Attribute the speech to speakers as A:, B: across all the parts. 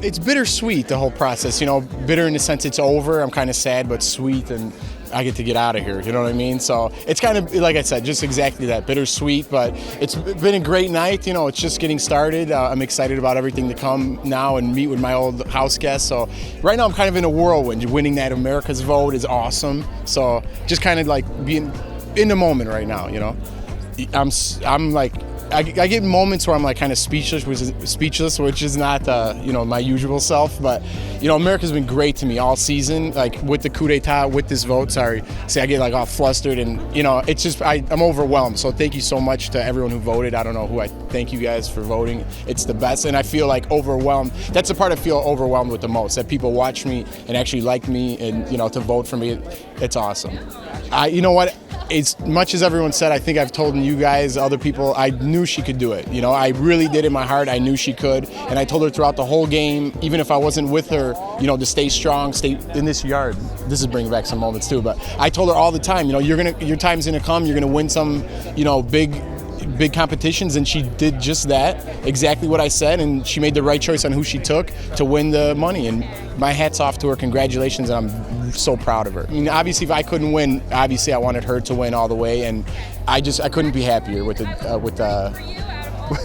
A: It's bittersweet, the whole process. You know, bitter in the sense it's over. I'm kind of sad, but sweet, and I get to get out of here. You know what I mean? So it's kind of, like I said, just exactly that, bittersweet. But it's been a great night. You know, it's just getting started. I'm excited about everything to come now and meet with my old house guests. So right now I'm kind of in a whirlwind. Winning that America's vote is awesome. So just kind of like being in the moment right now. You know, I'm like. I get moments where I'm like kind of speechless, which is not my usual self. But you know, America's been great to me all season. Like with the coup d'état, with this vote. I get like all flustered, and you know, it's just I'm overwhelmed. So thank you so much to everyone who voted. I don't know who I thank you guys for voting. It's the best, and I feel like overwhelmed. That's the part I feel overwhelmed with the most. That people watch me and actually like me, and you know, to vote for me, it's awesome. You know what? As much as everyone said, I think I've told you guys, other people, I knew she could do it. You know, I really did in my heart. I knew she could, and I told her throughout the whole game, even if I wasn't with her, you know, to stay strong, stay in this yard. This is bringing back some moments too, but I told her all the time, you know, your time's gonna come. You're gonna win some, you know, big competitions, and she did just that, exactly what I said, and she made the right choice on who she took to win the money, and my hat's off to her. Congratulations, and I'm so proud of her. I mean, obviously if I couldn't win, obviously I wanted her to win all the way, and I couldn't be happier with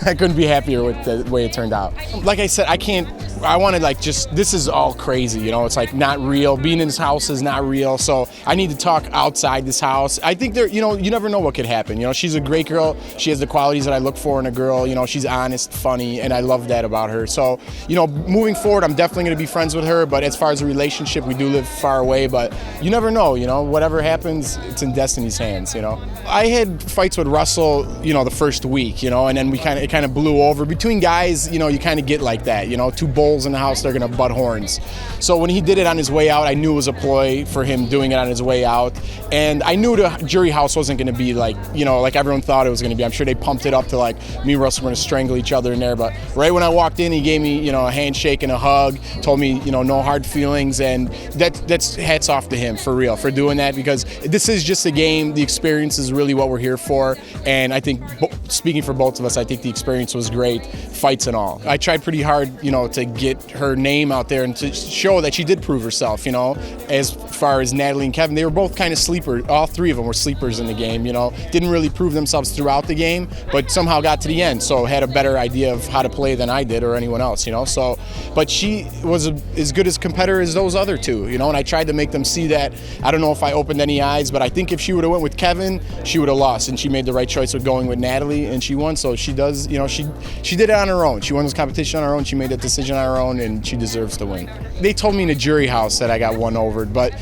A: I couldn't be happier with the way it turned out. Like I said, I wanted like just, this is all crazy, you know, it's like not real. Being in this house is not real, so I need to talk outside this house. I think you know, you never know what could happen. You know, she's a great girl. She has the qualities that I look for in a girl. You know, she's honest, funny, and I love that about her. So, you know, moving forward, I'm definitely going to be friends with her, but as far as a relationship, we do live far away, but you never know, you know, whatever happens, it's in destiny's hands, you know. I had fights with Russell, you know, the first week, you know, and then it kind of blew over. Between guys, you know, you kind of get like that, you know, two bulls in the house, they're going to butt horns. So when he did it on his way out, I knew it was a ploy for him doing it on his way out. And I knew the jury house wasn't going to be like, you know, like everyone thought it was going to be. I'm sure they pumped it up to like me and Russell were going to strangle each other in there. But right when I walked in, he gave me, you know, a handshake and a hug, told me, you know, no hard feelings. And that's hats off to him, for real, for doing that, because this is just a game. The experience is really what we're here for. And I think, speaking for both of us, I think the experience was great, fights and all. I tried pretty hard, you know, to get her name out there and to show that she did prove herself, you know. As far as Natalie and Kevin, they were both kind of sleepers. All three of them were sleepers in the game, you know. Didn't really prove themselves throughout the game, but somehow got to the end, so had a better idea of how to play than I did or anyone else, you know. So, but she was as good as competitor as those other two, you know, and I tried to make them see that. I don't know if I opened any eyes, but I think if she would have went with Kevin, she would have lost, and she made the right choice with going with Natalie, and she won. So she does, you know, she did it on her own. She won this competition on her own. She made that decision on her own, and she deserves to win. They told me in the jury house that I got won over, but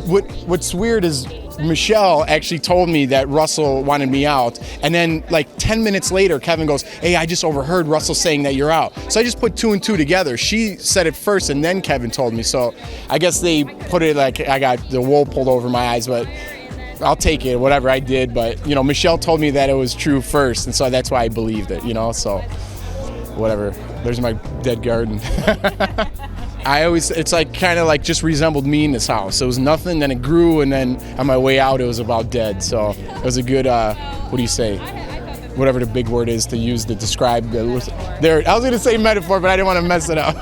A: what's weird is Michelle actually told me that Russell wanted me out, and then like 10 minutes later, Kevin goes, "Hey, I just overheard Russell saying that you're out." So I just put two and two together. She said it first, and then Kevin told me. So I guess they put it like I got the wool pulled over my eyes, but I'll take it, whatever I did. But, you know, Michelle told me that it was true first, and so that's why I believed it, you know, so whatever. There's my dead garden. It's like kind of like just resembled me in this house. It was nothing, then it grew, and then on my way out, it was about dead. So it was a good, what do you say? Whatever the big word is to use to describe I was going to say metaphor, but I didn't want to mess it up.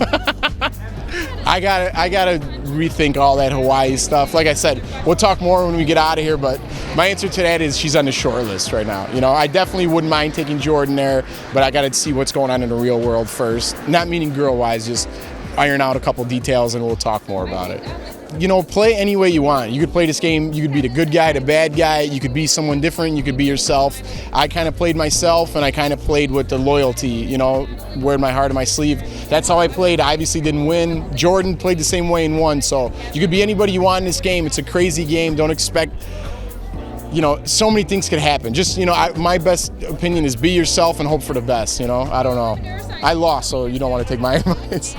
A: I gotta rethink all that Hawaii stuff. Like I said, we'll talk more when we get out of here, but my answer to that is she's on the short list right now. You know, I definitely wouldn't mind taking Jordan there, but I gotta see what's going on in the real world first. Not meaning girl-wise, just iron out a couple details and we'll talk more about it. You know, play any way you want. You could play this game, you could be the good guy, the bad guy, you could be someone different, you could be yourself. I kind of played myself, and I kind of played with the loyalty, you know, wearing my heart on my sleeve. That's how I played. I obviously didn't win. Jordan played the same way and won, so you could be anybody you want in this game. It's a crazy game. Don't expect, you know, so many things could happen. Just, you know, my best opinion is be yourself and hope for the best, you know. I don't know. I lost, so you don't want to take my advice.